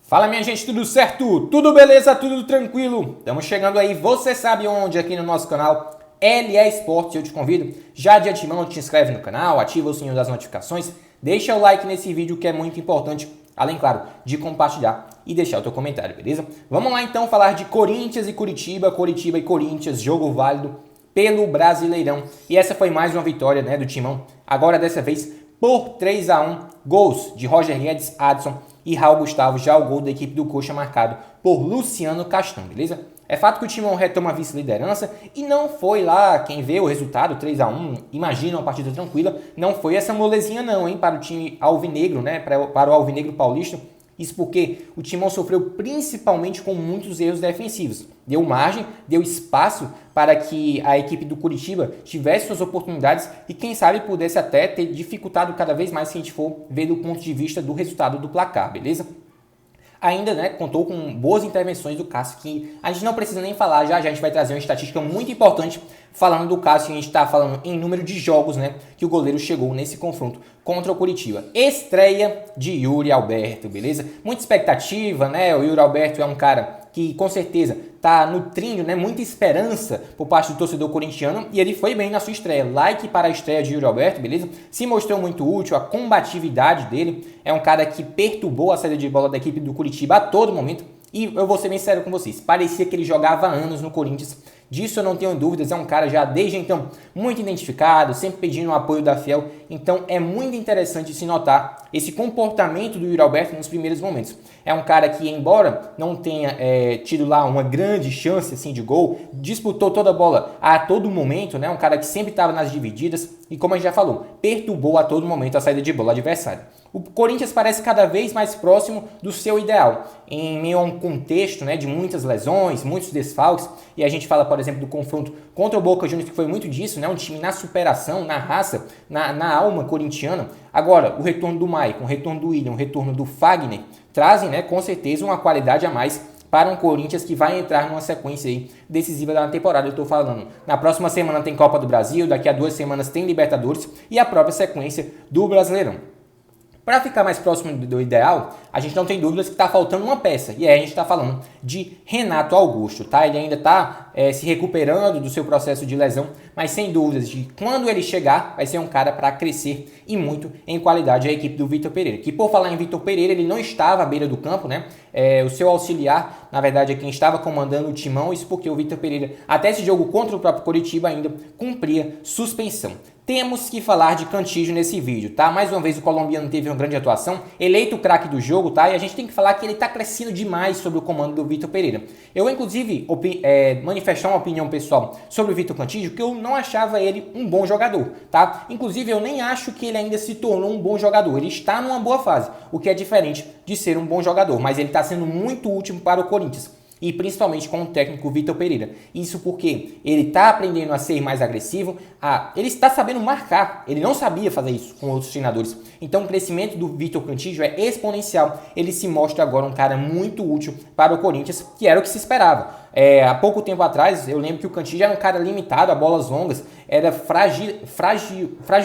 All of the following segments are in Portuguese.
Fala minha gente, tudo certo? Tudo beleza? Tudo tranquilo? Estamos chegando aí, você sabe onde, aqui no nosso canal LE Esportes. Eu te convido, já de antemão, te inscreve no canal, ativa o sininho das notificações, deixa o like nesse vídeo que é muito importante, além, claro, de compartilhar e deixar o teu comentário, beleza? Vamos lá então falar de Corinthians e Curitiba, Curitiba e Corinthians, jogo válido pelo Brasileirão. E essa foi mais uma vitória, né, do Timão, agora dessa vez por 3-1, gols de Roger Guedes, Adson e Raul Gustavo, já o gol da equipe do Coxa marcado por Luciano Castan, beleza? É fato que o Timão retoma a vice-liderança e não foi lá, quem vê o resultado, 3-1, imagina uma partida tranquila, não foi essa molezinha não, hein, para o time alvinegro, né, para o alvinegro paulista. Isso porque o Timão sofreu principalmente com muitos erros defensivos. Deu margem, deu espaço para que a equipe do Curitiba tivesse suas oportunidades e quem sabe pudesse até ter dificultado cada vez mais se a gente for ver do ponto de vista do resultado do placar, beleza? Ainda, né, contou com boas intervenções do Cássio, que a gente não precisa nem falar, já a gente vai trazer uma estatística muito importante falando do Cássio, que a gente está falando em número de jogos, né, que o goleiro chegou nesse confronto contra o Curitiba. Estreia de Yuri Alberto, beleza? Muita expectativa, né, o Yuri Alberto é um cara que com certeza está nutrindo, né, muita esperança por parte do torcedor corintiano e ele foi bem na sua estreia. Like para a estreia de Yuri Alberto, beleza? Se mostrou muito útil, a combatividade dele. É um cara que perturbou a saída de bola da equipe do Curitiba a todo momento. E eu vou ser bem sério com vocês, parecia que ele jogava há anos no Corinthians. Disso eu não tenho dúvidas, é um cara já desde então muito identificado, sempre pedindo o apoio da Fiel. Então é muito interessante se notar esse comportamento do Yuri Alberto nos primeiros momentos. É um cara que, embora não tenha tido lá uma grande chance assim, de gol, disputou toda a bola a todo momento, né? Um cara que sempre estava nas divididas e, como a gente já falou, perturbou a todo momento a saída de bola adversária. O Corinthians parece cada vez mais próximo do seu ideal, em meio a um contexto, né, de muitas lesões, muitos desfalques, e a gente fala, por exemplo, do confronto contra o Boca Juniors, que foi muito disso, né, um time na superação, na raça, na alma corintiana. Agora, o retorno do Maicon, o retorno do William, o retorno do Fagner, trazem, né, com certeza uma qualidade a mais para um Corinthians que vai entrar numa sequência aí decisiva da temporada. Eu estou falando, na próxima semana tem Copa do Brasil, daqui a 2 semanas tem Libertadores e a própria sequência do Brasileirão. Para ficar mais próximo do ideal, a gente não tem dúvidas que está faltando uma peça. E aí a gente está falando de Renato Augusto, tá? Ele ainda está se recuperando do seu processo de lesão, mas sem dúvidas de quando ele chegar, vai ser um cara para crescer e muito em qualidade a equipe do Vitor Pereira. Que por falar em Vitor Pereira, ele não estava à beira do campo, né? O seu auxiliar, na verdade, é quem estava comandando o timão, isso porque o Vitor Pereira, até esse jogo contra o próprio Coritiba, ainda cumpria suspensão. Temos que falar de Cantillo nesse vídeo, tá? Mais uma vez o colombiano teve uma grande atuação, eleito o craque do jogo, tá? E a gente tem que falar que ele tá crescendo demais sob o comando do Vitor Pereira. Eu vou, inclusive, manifestar uma opinião pessoal sobre o Vitor Cantillo, que eu não achava ele um bom jogador, tá? Inclusive, eu nem acho que ele ainda se tornou um bom jogador. Ele está numa boa fase, o que é diferente de ser um bom jogador, mas ele está sendo muito útil para o Corinthians. E principalmente com o técnico Vitor Pereira. Isso porque ele está aprendendo a ser mais agressivo, ele está sabendo marcar. Ele não sabia fazer isso com outros treinadores. Então o crescimento do Vitor Cantillo é exponencial. Ele se mostra agora um cara muito útil para o Corinthians, que era o que se esperava. Há pouco tempo atrás, eu lembro que o Cantillo era um cara limitado a bolas longas, era frágil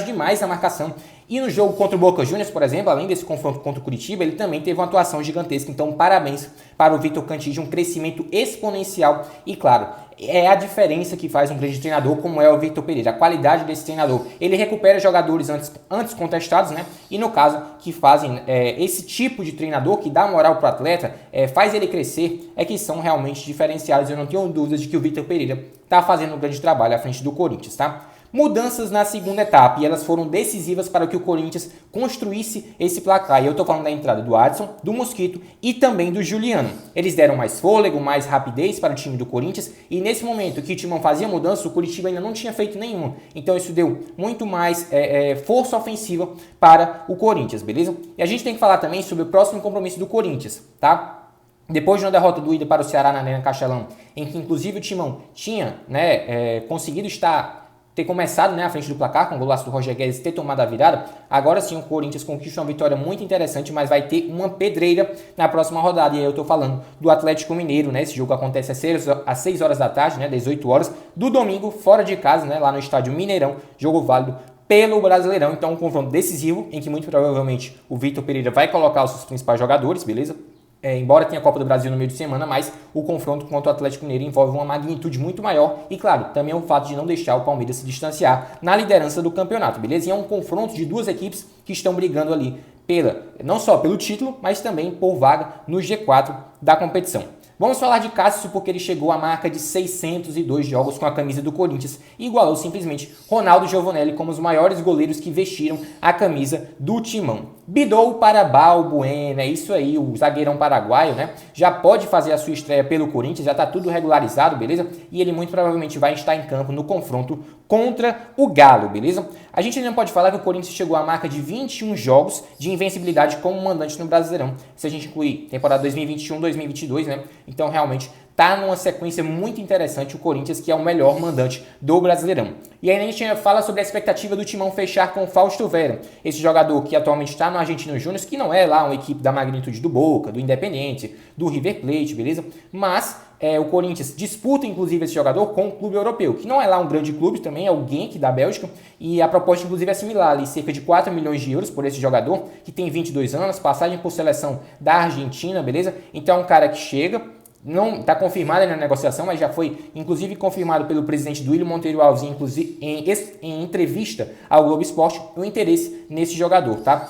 demais na marcação. E no jogo contra o Boca Juniors, por exemplo, além desse confronto contra o Curitiba, ele também teve uma atuação gigantesca. Então, parabéns para o Vitor Cantillo, um crescimento exponencial. E, claro, é a diferença que faz um grande treinador como é o Vitor Pereira, a qualidade desse treinador. Ele recupera jogadores antes contestados, né? E, no caso, que fazem esse tipo de treinador, que dá moral para o atleta, faz ele crescer, que são realmente diferenciados. Eu não tenho dúvidas de que o Vitor Pereira está fazendo um grande trabalho à frente do Corinthians, tá? Mudanças na segunda etapa e elas foram decisivas para que o Corinthians construísse esse placar. E eu estou falando da entrada do Adson, do Mosquito e também do Juliano. Eles deram mais fôlego, mais rapidez para o time do Corinthians e nesse momento que o Timão fazia mudança, o Curitiba ainda não tinha feito nenhuma. Então isso deu muito mais força ofensiva para o Corinthians, beleza? E a gente tem que falar também sobre o próximo compromisso do Corinthians, tá? Depois de uma derrota doída para o Ceará na Arena Castelão, em que inclusive o Timão tinha conseguido ter começado, à frente do placar, com o golaço do Roger Guedes, ter tomado a virada, agora sim o Corinthians conquista uma vitória muito interessante, mas vai ter uma pedreira na próxima rodada. E aí eu tô falando do Atlético Mineiro, né? Esse jogo acontece às 6 horas da tarde, né? 18 horas, do domingo, fora de casa, né? Lá no estádio Mineirão, jogo válido pelo Brasileirão. Então um confronto decisivo, em que muito provavelmente o Vitor Pereira vai colocar os seus principais jogadores, beleza? embora tenha a Copa do Brasil no meio de semana, mas o confronto contra o Atlético Mineiro envolve uma magnitude muito maior e, claro, também é o fato de não deixar o Palmeiras se distanciar na liderança do campeonato, beleza? E é um confronto de duas equipes que estão brigando ali não só pelo título, mas também por vaga no G4 da competição. Vamos falar de Cássio porque ele chegou à marca de 602 jogos com a camisa do Corinthians e igualou simplesmente Ronaldo e Giovanelli como os maiores goleiros que vestiram a camisa do Timão. Bidou para Balbuena, é isso aí, o zagueirão paraguaio, né? Já pode fazer a sua estreia pelo Corinthians, já está tudo regularizado, beleza? E ele muito provavelmente vai estar em campo no confronto contra o Galo, beleza? A gente ainda pode falar que o Corinthians chegou à marca de 21 jogos de invencibilidade como mandante no Brasileirão, se a gente incluir temporada 2021-2022, né? Então, realmente, tá numa sequência muito interessante o Corinthians, que é o melhor mandante do Brasileirão. E aí a gente fala sobre a expectativa do Timão fechar com o Fausto Vera, esse jogador que atualmente está no Argentinos Júnior, que não é lá uma equipe da magnitude do Boca, do Independiente, do River Plate, beleza? Mas o Corinthians disputa, inclusive, esse jogador com o clube europeu, que não é lá um grande clube, também é o Genk da Bélgica, e a proposta, inclusive, é similar, ali, cerca de 4 milhões de euros por esse jogador, que tem 22 anos, passagem por seleção da Argentina, beleza? Então é um cara que chega, não está confirmado na negociação, mas já foi, inclusive, confirmado pelo presidente Duílio Monteiro Alves, inclusive, em entrevista ao Globo Esporte, o interesse nesse jogador, tá?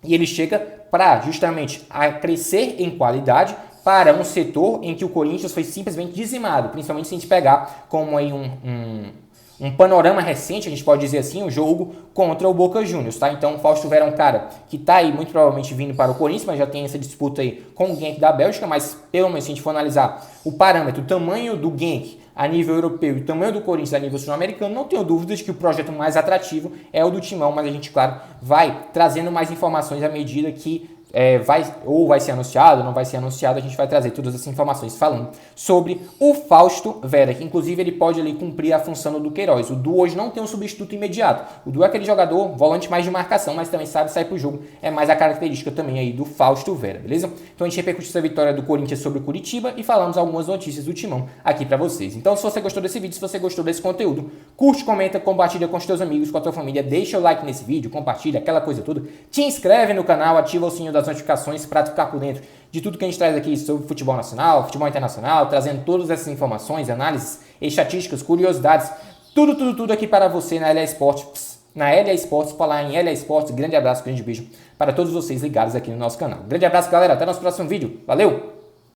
E ele chega para, justamente, a crescer em qualidade, para um setor em que o Corinthians foi simplesmente dizimado, principalmente se a gente pegar como aí um panorama recente, a gente pode dizer assim, o jogo contra o Boca Juniors, tá? Então o Fausto Vera é um cara que tá aí muito provavelmente vindo para o Corinthians, mas já tem essa disputa aí com o Genk da Bélgica, mas pelo menos se a gente for analisar o parâmetro, o tamanho do Genk a nível europeu e o tamanho do Corinthians a nível sul-americano, não tenho dúvidas de que o projeto mais atrativo é o do Timão, mas a gente, claro, vai trazendo mais informações à medida que vai ser anunciado, não vai ser anunciado, a gente vai trazer todas essas informações falando sobre o Fausto Vera, que inclusive ele pode ali cumprir a função do Queiroz. O Du hoje não tem um substituto imediato. O Du é aquele jogador, volante mais de marcação, mas também sabe sair pro jogo. É mais a característica também aí do Fausto Vera, beleza? Então a gente repercutiu essa vitória do Corinthians sobre o Curitiba e falamos algumas notícias do Timão aqui pra vocês. Então se você gostou desse vídeo, se você gostou desse conteúdo, curte, comenta, compartilha com os teus amigos, com a tua família, deixa o like nesse vídeo, compartilha, aquela coisa toda. Te inscreve no canal, ativa o sininho das notificações para ficar por dentro de tudo que a gente traz aqui sobre futebol nacional, futebol internacional, trazendo todas essas informações, análises, estatísticas, curiosidades, tudo aqui para você na LA Esportes, falar em LA Esportes. Grande abraço, grande beijo para todos vocês ligados aqui no nosso canal. Grande abraço, galera, até o nosso próximo vídeo. Valeu!